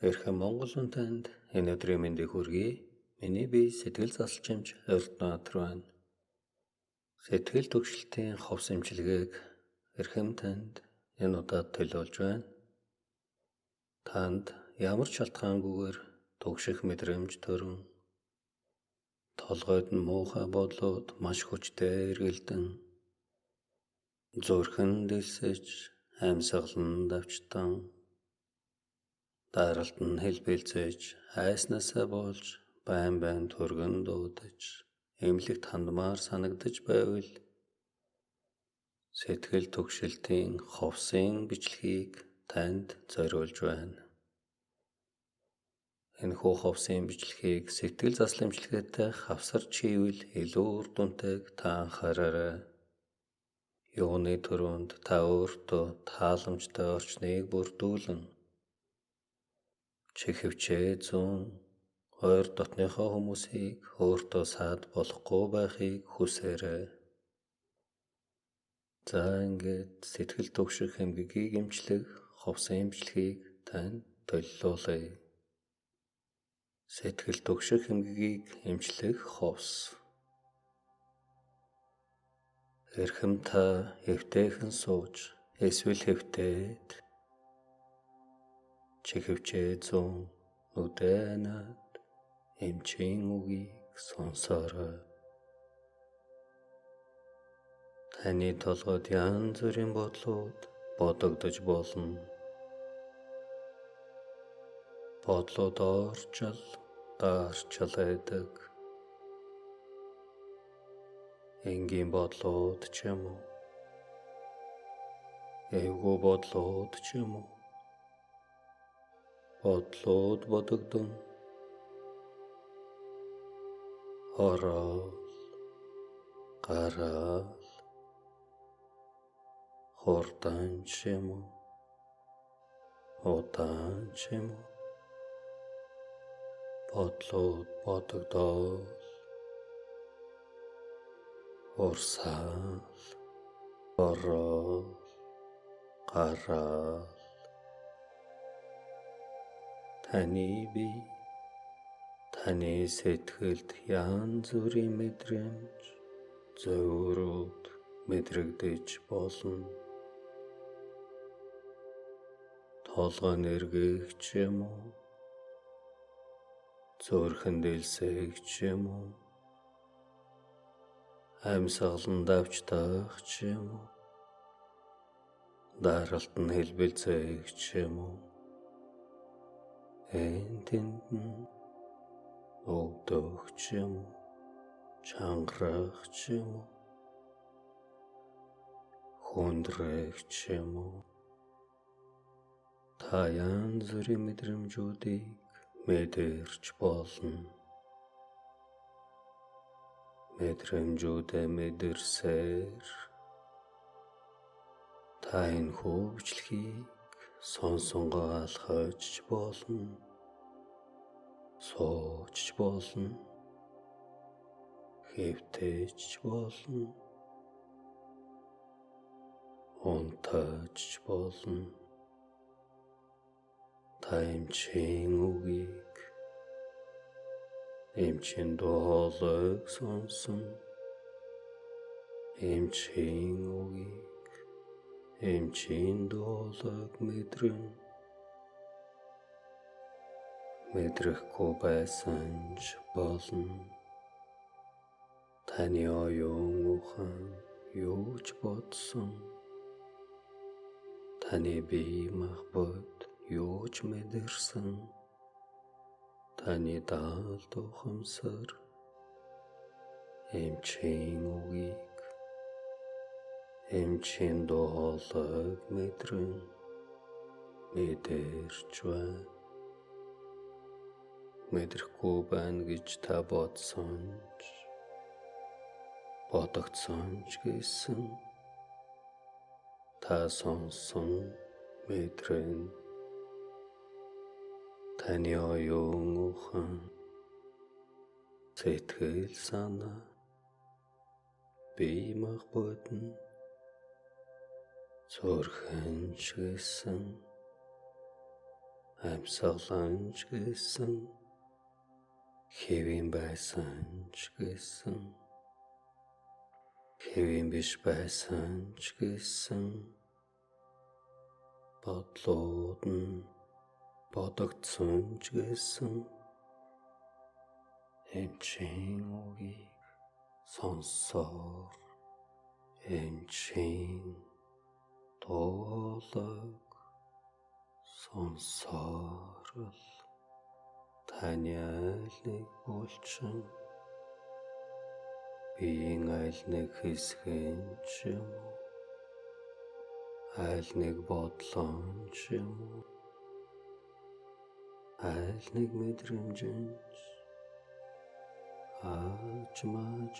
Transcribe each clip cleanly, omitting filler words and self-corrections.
Эрхэм Монголын танд энэ өдрийн мэндийг хүргэе. Миний бие сэтгэл заслчимч Эрдэнэт байна. Сэтгэл түгшилтийн ховс эмчилгээг эрхэм танд энэ удаад төлөөлж байна. Танд ямар ч шалтгаангүйгээр түгших мэдрэмж төрөн толгойд нь муухай бодлууд маш хүчтэй эргэлдэн зүрхэн дэлсэж амьсгал нь давчтан даралт нь хэлбэлцэж хайснасаа болж байн түргэн дуудаж эмнэлэгт хандмаар санагдаж байвал сэтгэл түгшилтийн ховсын бичлэгийг танд зориулж байна. Энэхүү ховсын бичлэгийг сэтгэл засламжлагтай хавсарч хийвэл илүү үр дүнтэйг та анхаараарай. Юуны түрүүнд та өөртөө тааламжтай орчныг бүрдүүлэн чихвчээ зүүн ойр дотныхоо хүмүүсийг өөртөө саад болохгүй байхыг хүсээрэй. За ингээд сэтгэл түгших эмгэгийг эмчлэх ховсын эмчилгээг танд төлөвлүүлье. Сэтгэл түгших эмгэгийг эмчлэх ховс. Эрхэм та эвтэйхэн сууж эсвэл хэвтээд чихвчээ зүүн нүдэнад эмчийн үгийг сонсоорой. Таны толгойд янз бүрийн бодлууд бодогдож болно. Бодлууд орчил, даарчил байдаг. Энгийн бодлууд ч юм уу, эвгүй бодлууд ч юм уу, бодлууд бодогдон ороод гараад хурдан ч юм уу, удаан ч юм уу, бодлууд бодогдоод урсаал ороод гараад таны бие, таны сэтгэлд янз бүрийн мэдрэмж, зөврүүд мэдрэгдэж болно. Толгой нэргэх ч юм уу, зүрхэн дэлсэх ч юм уу, амьсгал нь давчдах ч юм уу, даралт нь хэлбэлцэх ч юм уу, тэнд нь өгдөх ч юм уу, чангарах ч юм уу, хүндрэх ч юм уу, та янз бүрийн мэдрэмжүүдийг мэдэрч болно. Мэдрэмжүүдээ мэдэрсээр та энэхүү бичлэгийг сонсонгоо алхаж болно, сууж болно, хэвтэж болно, унтаж болно. Та эмчийн үгийг, эмчийн дуулыг сонсон, эмчийн үгийг, эмчийн дуулыг мэдрэхгүй байсан ч болно. Таны оюун ухаан юу ч бодсон, таны бие махбод юу ч мэдэрсэн, таны даалд ухамсар эмчийн үгийг, эмчийн дуулыг мэдэрч байна. Мэдрэхгүй байна гэж та бодогдсон ч гэсэн та сонсон мэдрэн. Таны оюун ухаан, сэтгэл санаа, бие махбод нь зүрхэн ч гэсэн амьсгаланч гэсэн, хэвэн байсан ч гэсэн, хэвэн биш байсан ч гэсэн, бодлууд нь бодогдсон ч гэсэн, эмчийн үгийг сонсоор, эмчийн дуулаг сонсоор л таны аль нэг булчин, биеийн аль нэг хэсгэн ч юм уу, аль нэг бодлон ч юм уу, аль нэг мэдрэмжинч аажмаар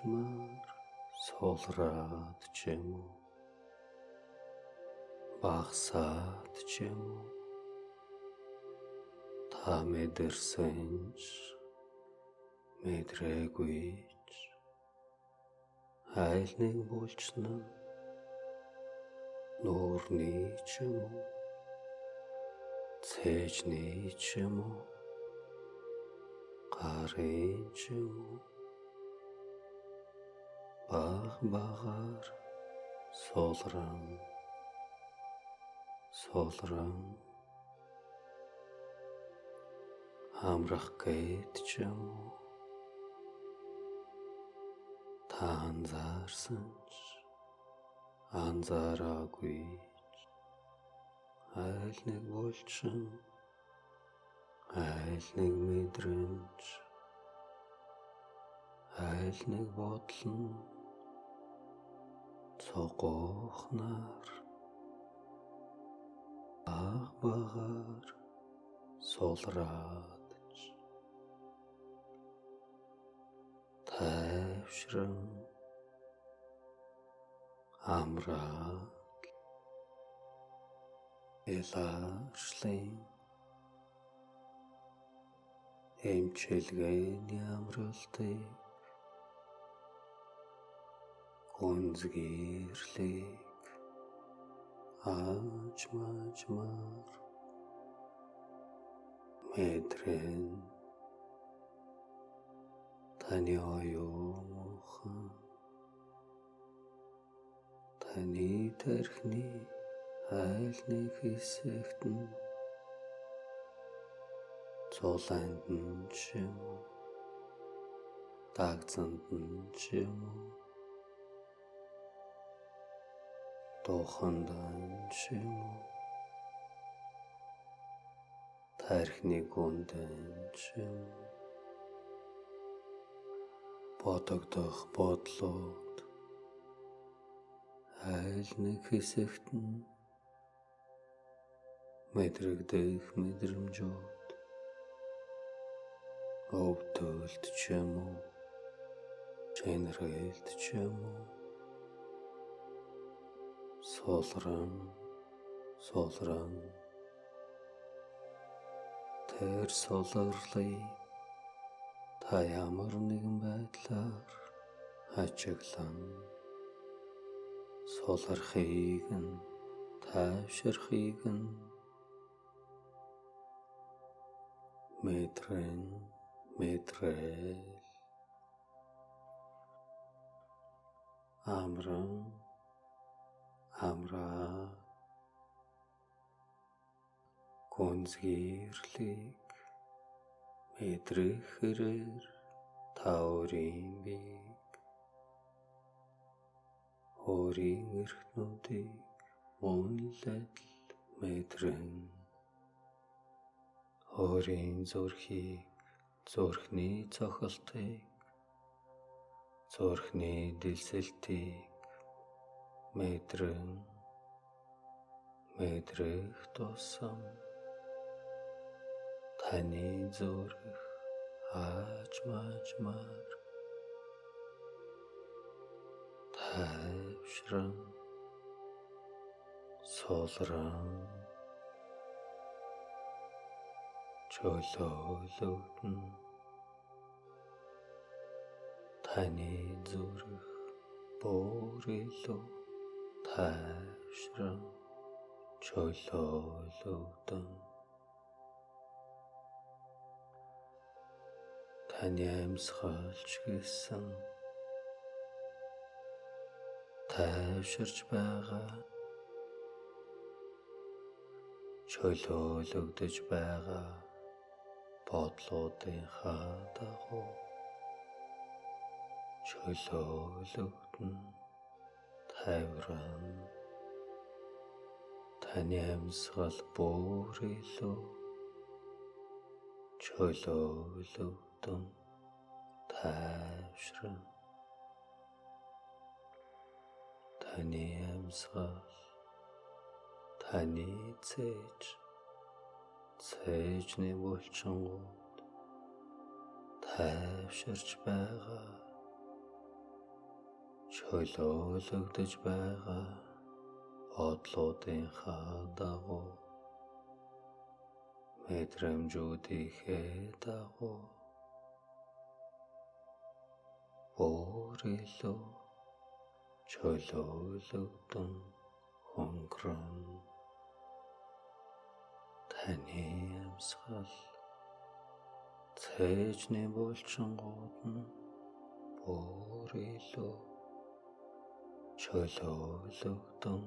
сулраад ч юм уу, багасаад ч юм уу, та мэдэрсэн ч мэдрээгүй ч аль нэг булчна нуурны ч юм уу, цээжний ч юм уу, гарын ч юм уу, багаар сулран амрах гээд ч юм уу, та анзаарсан ч анзаараагүй ч аль нэг булчин, аль нэг мэдрэмж, аль нэг бодол нь цогоохноор багаар сулраадж, тайвшран амрааг илааршлын эмчилгээний амралтыг, гүнзгийрлийг аажмаар мэдрэн, таны оюун ухаан, таны тархины аль нэг хэсэгт нь, цулаанд нь ч юм уу, дагцанд нь ч юм уу, дууханд нь ч юм уу, тархины гүнд нь ч юм уу, бодогдох бодлууд аль нэг хэсэгт нь, мэдрэгдэх мэдрэмжүүд өвдөлт ч юм уу, чэнэрэлт ч юм уу, сулран тэр сулрлыг та ямар нэгэн байдлаар ажиглан, сулрахыг нь, тайвширхийг нь мэдрэл, амраа, гүнзгийрлийг мэдрэхэрээр та өөрийн биеийг, өөрийн эрхнүүдийг мөн л адил мэдрэн, өөрийн зүрхийг, зүрхний цохилтыг, зүрхний дэлсэлтийг мэдрэх тусам, таны зүрх аажмаар тайвшран, сулран чөлөөлөгдөн, таны зүрх бүр илүү тайвшран, чөлөөлөгдөн, таны амьсгалч гэсэн тайвширч байгаа, чөлөөлөгдөж байгаа бодлуудынхаа дагуу чөлөөлөгдөн тайвран таны амьсгал бүр илүү чөлөөлөгдөн тайвшран таны амьсгал таны цээжний булчингууд тайвширч байгаа, чөлөөлөгдөж байгаа бодлуудынхаа дагуу мэдрэмжүүдийнхээ дагуу бүр илүү чөлөөлөгдөн хонгорон таны амьсгал цээжний булчингууд нь бүр илүү чөлөөлөгдөн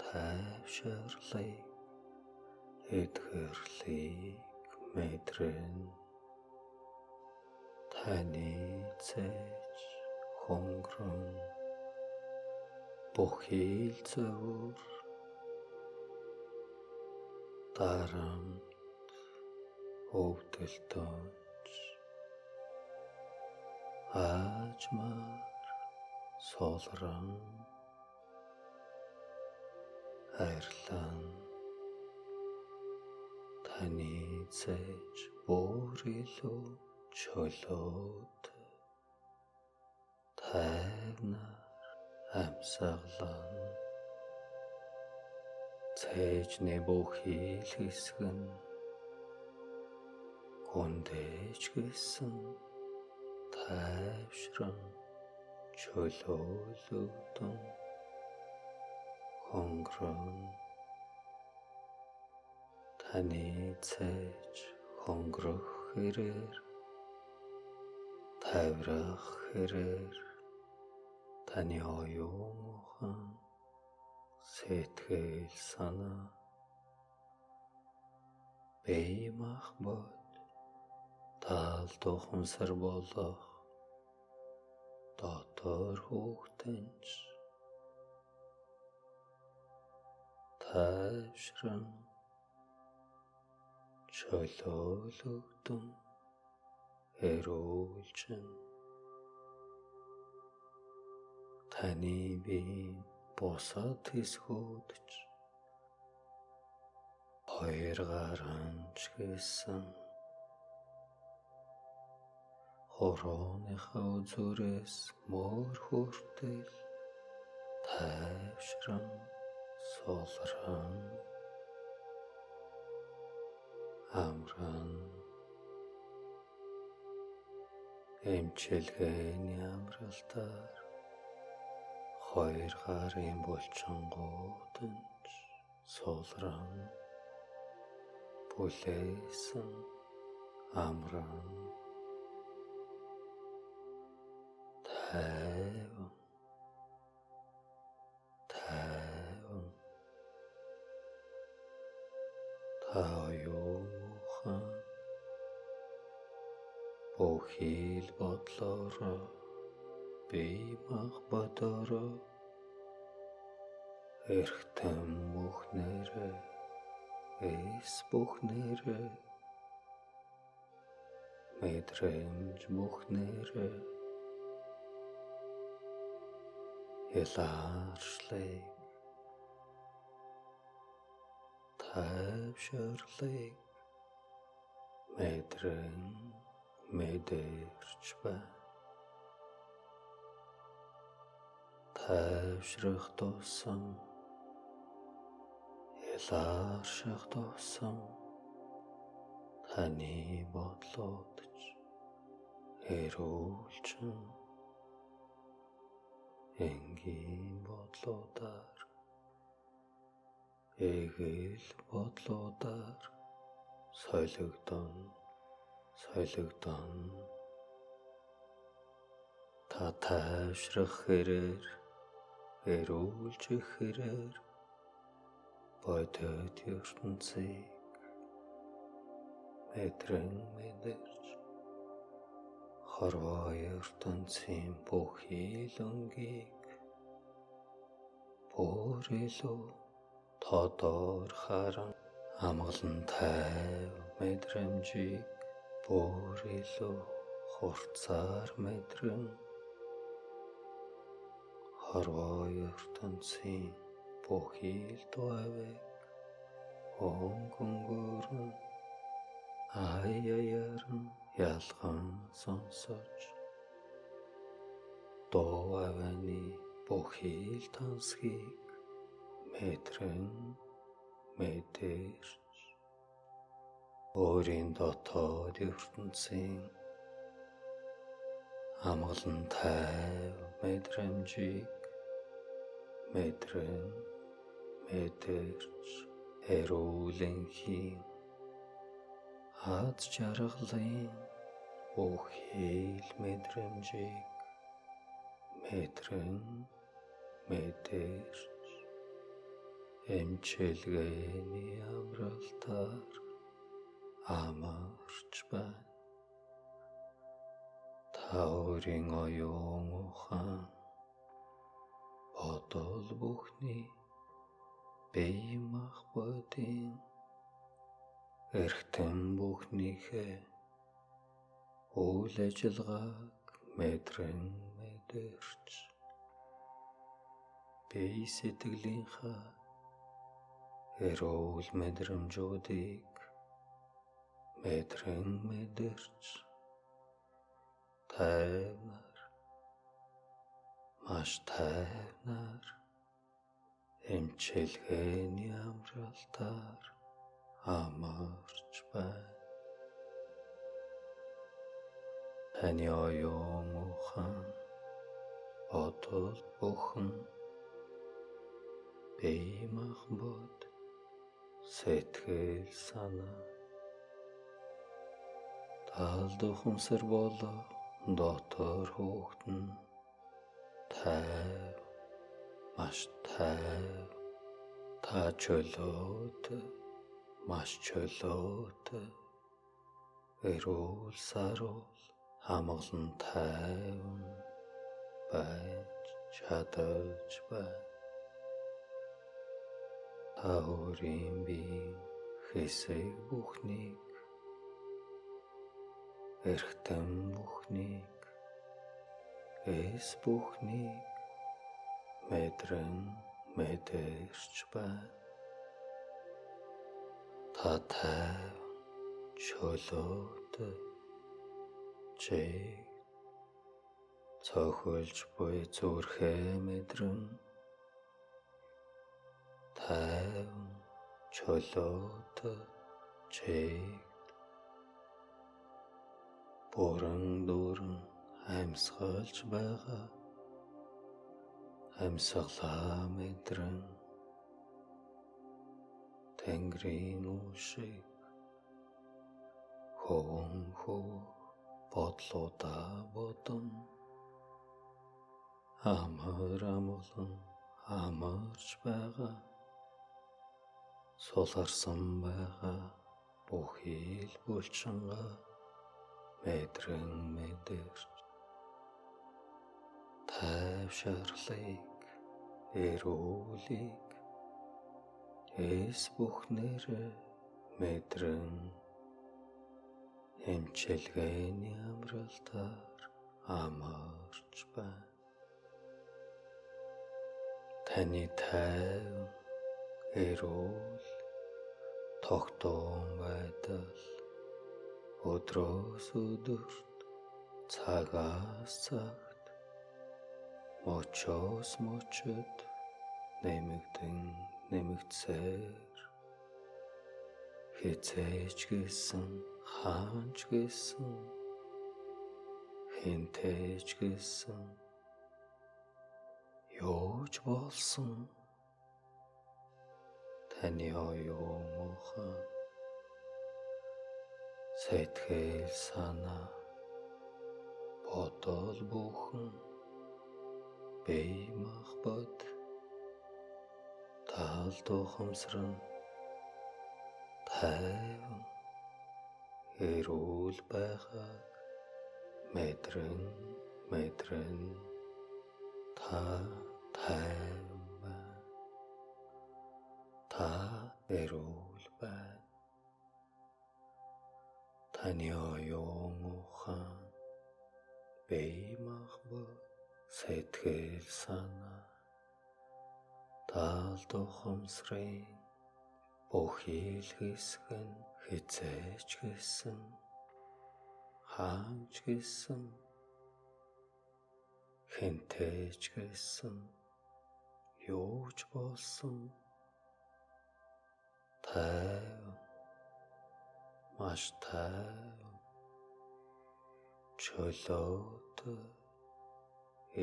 тайвширлыг эдгэрлийг мэдрэн таны цээж хонгорон бүхий л зөвөр дарамт өвдөлтөж аажмаар солрон хайрлан таны цээж бүр илүү чөлөөт тайвнаар амьсгалан цээжний бүхий л хэсэг нь гүндэж гэсэн тайвшран чөлөөлөгдөн хонгорон таны цээж хонгорох хэрээр тайврах хэрээр таны оюун ухаан сэтгэл санаа бие махбод тал тухамсар болох дотор хүүхдэнч тайвшран чөлөөлөгдөн эрүүлжин таны биеийн бусад хэсгүүдч хоёр гаранч гэсэн хорооныхаа үзүүрээс мөр хүртэл тайвшран солрон амран эмчилгээний амралтаар хоёр гарын булчингуудч солрон бүлээсэн амран тайван та оюухан бүхий л бодлороо бие махбодороо эрхтэн бүхнээрээ эс бүхнээрээ мэдрэмж бүхнээрээ ялааршлыг тайвширлыг мэдрэн мэдэрч байна. Тайвшрах тусам ялаарших тусам таны бодлоодч эрүүлжин энгийн бодлуудаар эгэл бодлуудаар солигдон солигдон. Та тайвшрах хэрээр, эрүүлж их хэрээр бодит ертөнцийг мэдрэн мэдэрч, хорвоо ертөнцийн бүх илөнгийг бүр илүү тодор харан, амгалан тайв мэдрэмжийг бүр илүү хурцаар мэдрэн, хорвоо ертөнцийн бүх ил дуувыг өнгөнгөрөн аяяран ялган сонсож, дуу аваны бүх ил тансгийг мэдрэн мэдэрч, өөрийн дотоод ертөнцийн амгалан тайв мэдрэмжийг мэдрэн мэдэрч, эрүүлэнхийн аз жаргалын бүх ил мэдрэмжийг мэдрэн мэдэрч, эмчилгээний амралтаар амарч байна. Та өөрийн оюун ухаан бодол бүхний бие мах бодийн эрхтэн бүхнийхээ үйл ажиллагааг мэдрэн мэдэрч, бие сэтгэлийнхаа эрүүл мэдрэмжүүдийг мэдрэн мэдэрч, тайвнаар, маш тайвнаар эмчилгээний амралтаар амарч байна. Таны оюун ухаан бодол бүхэн бие махбод сэтгэл санаа талд ухамсар болоо дотор хүүхдэн тайв, маш тайв, та чөлөөтэй, маш чөлөөтэй, эрүүл саруул амгалан тайван байж чадаж байна. Та өөрийн биеийн хэсэг бүхнийг, эрхтэн бүхнийг, эс бүхнийг мэдрэн мэдэрч байна. Та тайв, чөлөөтэй, чиг, цохилж буй зүрхээ мэдрэн, тайв, чөлөөтэй, чиг, бүрэн дүүрэн амьсгалж байгаа амьсгалаа мэдрэн, Тэнгэрийн үшиг хөвөн бодлуудаа бодон амар амгалан амарч байгаа, суларсан байгаа бүх ил булчингаа мэдрэн мэдэрч, тайвшарлыг, эрүүлийг эс бүхнээрээ мэдрэн, эмчилгээний амралтаар амарч байна. Таны тайв, эрүүл, тогтоон байдал өдрөөс өдөрт, цагаас цагт, мөчөөс мөчөд нэмэгдэн нэмэгдсээр, хизээж гэсэн, хаанч гэсэн, хинтээж гэсэн, юуч болсон, таны оюун ухаан Сэтгэл санаа бодол бүхэн бие махбод талд ухамсарн тайван эрүүл байгааг мэдрэн та тайван байна. Та эрүүл байна. Таны оюун ухаан бие махбод сэтгэл санаа талд ухамсарын бүх ил хэсэг нь хизээж гисэн хаанч гисэн хинтээж гисэн юуч болсон тайван маш тайван чөлөөтэй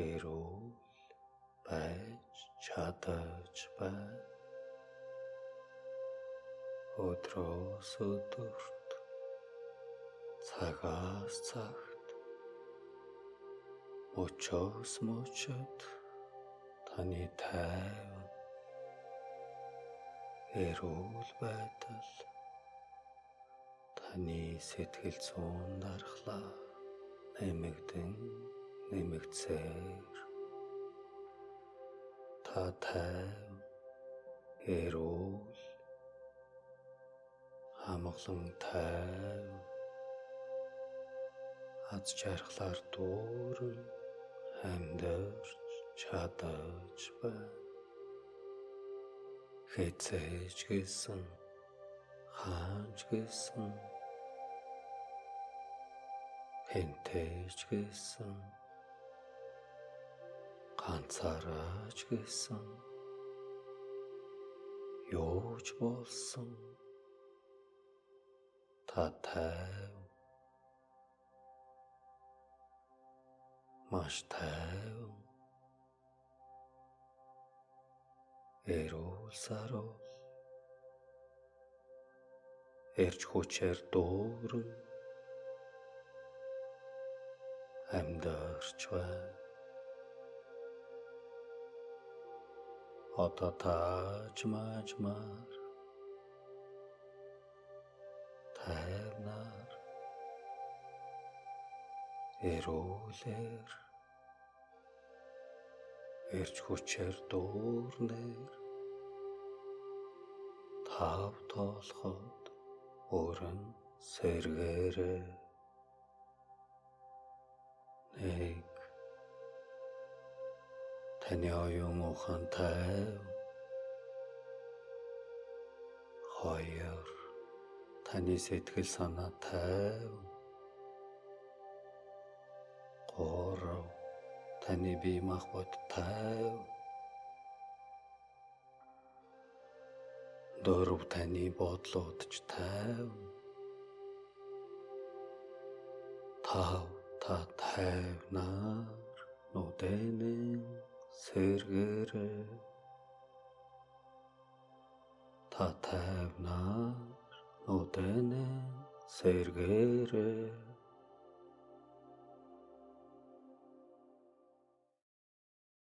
эрүүл байж чадаж байна. Өдрөөс өдөрт цагаас цагт мөчөөс мөчөд таны тайван эрүүл байдал таны сэтгэл зүйн дархлаа нэмэгдсээр та тайван эрүүл хамглан тайван аз жаргалаар дүүрэн амьдарч чадаж байна. Хизээж гисэн хаанч гисэн хинтээж гисэн ганцаараач гисэн юуч болсон та тайван маш тайван эрүүл сарвал эрч хүчээр дүүрэн амьдарч байна. Одоо тааж маажмаар тайвнаар эрүүлэр эрч хүчээр дүүрнээр тав тоолоход өрн сэргээрээ нэг таны оюун ухаан тайван хоёр таны сэтгэл санаа тайван гурав таны бие махбод тайван дөрөв таны бодлууд ч тайван тав та тайвнаар нүдэнэн сэргээрээ та тайвнаар нүдэнэн сэргээрээ